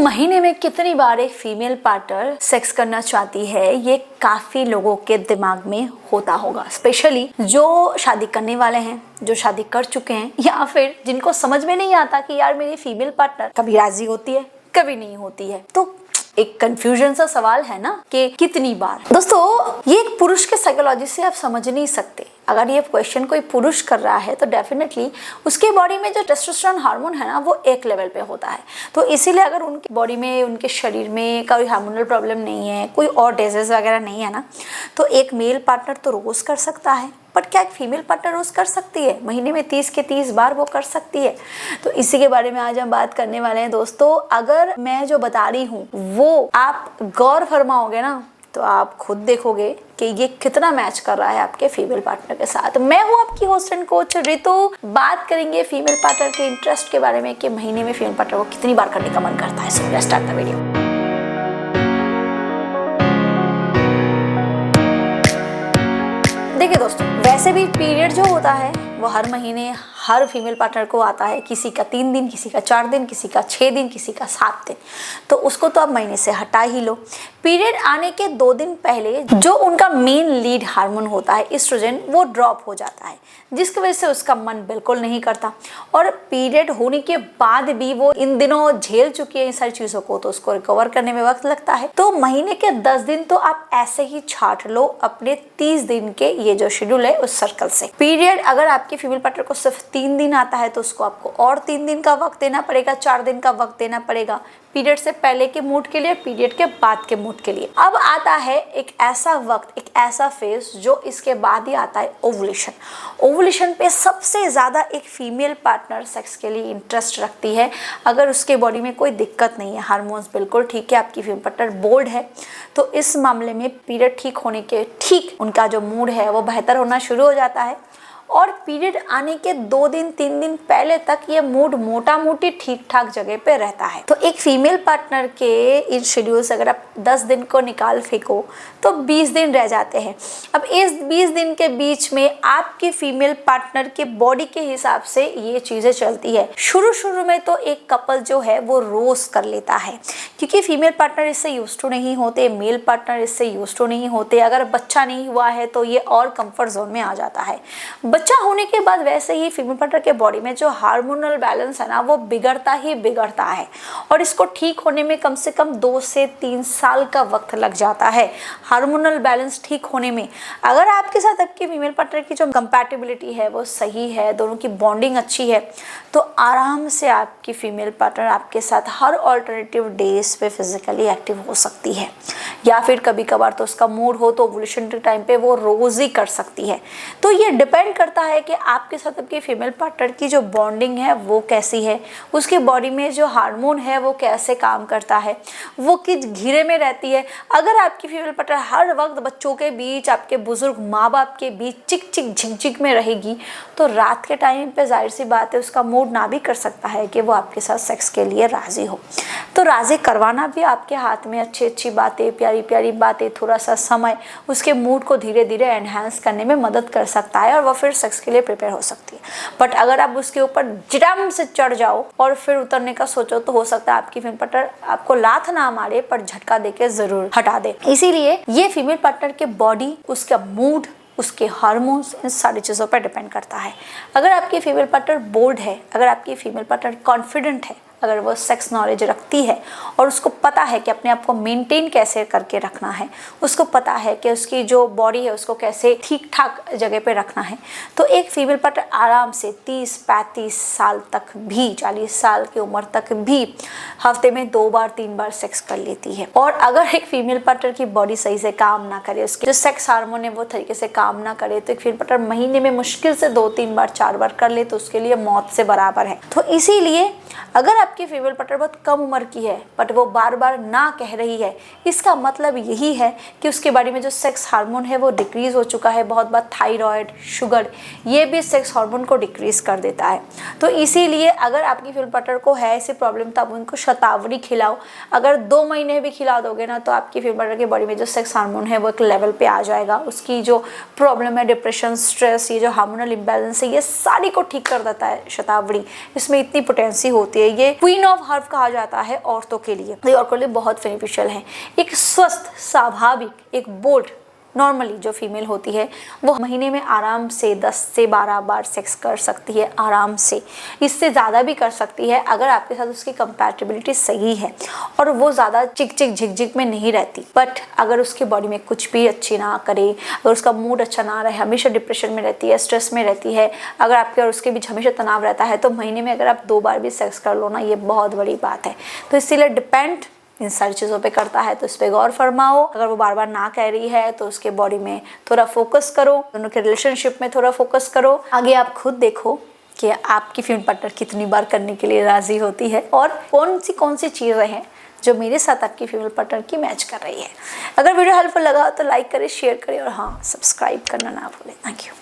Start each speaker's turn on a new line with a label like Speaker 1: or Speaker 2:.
Speaker 1: महीने में कितनी बार एक फीमेल पार्टनर सेक्स करना चाहती है, ये काफी लोगों के दिमाग में होता होगा। स्पेशली जो शादी करने वाले हैं, जो शादी कर चुके हैं, या फिर जिनको समझ में नहीं आता कि यार मेरी फीमेल पार्टनर कभी राजी होती है कभी नहीं होती है। तो एक कंफ्यूजन सा सवाल है ना कि कितनी बार। दोस्तों, ये एक पुरुष के साइकोलॉजी से आप समझ नहीं सकते। अगर ये क्वेश्चन कोई पुरुष कर रहा है तो डेफिनेटली उसके बॉडी में जो टेस्टोस्टेरोन हार्मोन है ना, वो एक लेवल पे होता है। तो इसीलिए अगर उनकी बॉडी में, उनके शरीर में कोई हार्मोनल प्रॉब्लम नहीं है, कोई और डिजीज वगैरह नहीं है ना, तो एक मेल पार्टनर तो रोज कर सकता है। बट क्या एक फीमेल पार्टनर रोज कर सकती है? महीने में 30 के 30 बार वो कर सकती है? तो इसी के बारे में आज हम बात करने वाले हैं। दोस्तों, अगर मैं जो बता रही हूँ वो आप गौर फरमाओगे ना, तो आप खुद देखोगे कि ये कितना मैच कर रहा है आपके फीमेल पार्टनर के साथ। मैं हूँ आपकी होस्ट एंड कोच रितु। बात करेंगे फीमेल पार्टनर के इंटरेस्ट के बारे में कि महीने में फीमेल पार्टनर को कितनी बार करने का मन करता है। So let's start the video. देखिए दोस्तों, वैसे भी पीरियड जो होता है वो हर महीने हर फीमेल पार्टनर को आता है। किसी का 3 दिन, किसी का 4 दिन, किसी का 6 दिन, किसी का 7 दिन। तो उसको तो आप महीने से हटा ही लो। पीरियड आने के 2 दिन पहले जो उनका मेन लीड हार्मोन होता है एस्ट्रोजन, वो ड्रॉप हो जाता है, जिसकी वजह से उसका मन बिल्कुल नहीं करता। और पीरियड होने के बाद भी वो इन दिनों झेल चुकी है इन सारी चीज़ों को, तो उसको रिकवर करने में वक्त लगता है। तो महीने के 10 दिन तो आप ऐसे ही छाट लो अपने 30 दिन के ये जो शेड्यूल है उस सर्कल से। पीरियड अगर आपकी फीमेल पार्टनर को सिर्फ 3 दिन आता है तो उसको आपको और 3 दिन का वक्त देना पड़ेगा, 4 दिन का वक्त देना पड़ेगा पीरियड से पहले के मूड के लिए, पीरियड के बाद के मूड के लिए। अब आता है एक ऐसा वक्त, एक ऐसा फेज जो इसके बाद ही आता है ओवुलेशन। ओवुलेशन पे सबसे ज़्यादा एक फीमेल पार्टनर सेक्स के लिए इंटरेस्ट रखती है। अगर उसके बॉडी में कोई दिक्कत नहीं है, हार्मोन्स बिल्कुल ठीक है, आपकी फीमेल पार्टनर बोल्ड है, तो इस मामले में पीरियड ठीक होने के ठीक उनका जो मूड है वो बेहतर होना शुरू हो जाता है। और पीरियड आने के 2 दिन 3 दिन पहले तक ये मूड मोटा मोटी ठीक ठाक जगह पे रहता है। तो एक फीमेल पार्टनर के इन शेड्यूल से अगर आप 10 दिन को निकाल फेंको तो 20 दिन रह जाते हैं। अब इस 20 दिन के बीच में आपकी फीमेल पार्टनर के बॉडी के हिसाब से ये चीज़ें चलती है। शुरू में तो एक कपल जो है वो रोज कर लेता है, क्योंकि फीमेल पार्टनर इससे यूज्ड टू नहीं होते, मेल पार्टनर इससे यूज्ड टू नहीं होते। अगर बच्चा नहीं हुआ है तो ये और कंफर्ट जोन में आ जाता है। बच्चा होने के बाद वैसे ही फीमेल पार्टनर के बॉडी में जो हार्मोनल बैलेंस है ना, वो बिगड़ता ही बिगड़ता है, और इसको ठीक होने में कम से कम 2 से 3 साल का वक्त लग जाता है हार्मोनल बैलेंस ठीक होने में। अगर आपके साथ आपकी फीमेल पार्टनर की जो कंपैटिबिलिटी है वो सही है, दोनों की बॉन्डिंग अच्छी है, तो आराम से आपकी फीमेल पार्टनर आपके साथ हर ऑल्टरनेटिव डेज पे फिजिकली एक्टिव हो सकती है, या फिर कभी कभार तो उसका मूड हो तो ओवुलेशन के टाइम पे वो रोज ही कर सकती है। तो ये डिपेंड करता है कि आपके साथ आपके फीमेल पार्टनर की जो बॉन्डिंग है वो कैसी है, उसकी बॉडी में जो हार्मोन है वो कैसे काम करता है, वो किस घेरे में रहती है। अगर आपकी फीमेल पार्टनर हर वक्त बच्चों के बीच, आपके बुजुर्ग माँ बाप के बीच चिक चिक झिक झिक में रहेगी, तो रात के टाइम पे जाहिर सी बात है उसका मूड ना भी कर सकता है कि वो आपके साथ सेक्स के लिए राजी हो। तो राजी करवाना भी आपके हाथ में। अच्छी अच्छी बातें, प्यारी प्यारी बातें, थोड़ा सा समय उसके मूड को धीरे धीरे एनहांस करने में मदद कर सकता है, और वह फिर सेक्स के लिए प्रिपेयर हो सकती है। बट अगर आप उसके ऊपर जिटाम से चढ़ जाओ और फिर उतरने का सोचो, तो हो सकता है आपकी फीमेल पार्टनर आपको लात ना मारे पर झटका देके जरूर हटा दे। इसीलिए ये फीमेल पार्टनर के बॉडी, उसका मूड, उसके हार्मोन्स, इन सारी चीज़ों पर डिपेंड करता है। अगर आपकी फीमेल पार्टनर बोल्ड है, अगर आपकी फीमेल पार्टनर कॉन्फिडेंट है, अगर वो सेक्स नॉलेज रखती है और उसको पता है कि अपने आप को मेंटेन कैसे करके रखना है, उसको पता है कि उसकी जो बॉडी है उसको कैसे ठीक ठाक जगह पे रखना है, तो एक फीमेल पार्टनर आराम से 30-35 साल तक भी, 40 साल की उम्र तक भी हफ्ते में 2 बार 3 बार सेक्स कर लेती है। और अगर एक फीमेल पार्टनर की बॉडी सही से काम ना करे, उसके जो सेक्स हार्मोन है वो तरीके से काम ना करे, तो एक फीमेल पार्टनर महीने में मुश्किल से 2-3 बार 4 बार कर ले तो उसके लिए मौत से बराबर है। तो इसीलिए अगर आपकी फीमेल पार्टनर बहुत कम उम्र की है बट वो बार बार ना कह रही है, इसका मतलब यही है कि उसके बॉडी में जो सेक्स हार्मोन है वो डिक्रीज हो चुका है। बहुत बार थायराइड, शुगर, ये भी सेक्स हार्मोन को डिक्रीज कर देता है। तो इसीलिए अगर आपकी फीमेल पार्टनर को है ऐसी प्रॉब्लम तो आप उनको शतावरी खिलाओ। अगर 2 महीने भी खिला दोगे ना, तो आपकी फीमेल पार्टनर की बॉडी में जो सेक्स हार्मोन है वो एक लेवल पे आ जाएगा। उसकी जो प्रॉब्लम है, डिप्रेशन, स्ट्रेस, ये जो हार्मोनल इम्बैलेंस है, ये सारी को ठीक कर देता है शतावरी। इसमें इतनी पोटेंसी होती है, ये क्वीन ऑफ हर्ब कहा जाता है औरतों के लिए, ये औरतों के लिए बहुत बेनिफिशियल है। एक स्वस्थ, स्वाभाविक, एक बोल्ड, नॉर्मली जो फीमेल होती है वो महीने में आराम से 10 से 12 बार सेक्स कर सकती है, आराम से। इससे ज़्यादा भी कर सकती है अगर आपके साथ उसकी कंपैटिबिलिटी सही है और वो ज़्यादा चिक चिक झिक झिक में नहीं रहती। बट अगर उसके बॉडी में कुछ भी अच्छी ना करे, अगर उसका मूड अच्छा ना रहे, हमेशा डिप्रेशन में रहती है, स्ट्रेस में रहती है, अगर आपके और उसके बीच हमेशा तनाव रहता है, तो महीने में अगर आप 2 बार भी सेक्स कर लो ना, ये बहुत बड़ी बात है। तो इसीलिए डिपेंड इन सारी चीज़ों पे करता है, तो इस पर गौर फरमाओ। अगर वो बार बार ना कह रही है तो उसके बॉडी में थोड़ा फोकस करो, दोनों के रिलेशनशिप में थोड़ा फोकस करो। आगे आप खुद देखो कि आपकी फीमेल पार्टनर कितनी बार करने के लिए राजी होती है और कौन सी चीज़ें हैं जो मेरे साथ आपकी फीमेल पार्टनर की मैच कर रही है। अगर वीडियो हेल्पफुल लगा तो लाइक करें, शेयर करें और हाँ, सब्सक्राइब करना ना भूलें। Thank you.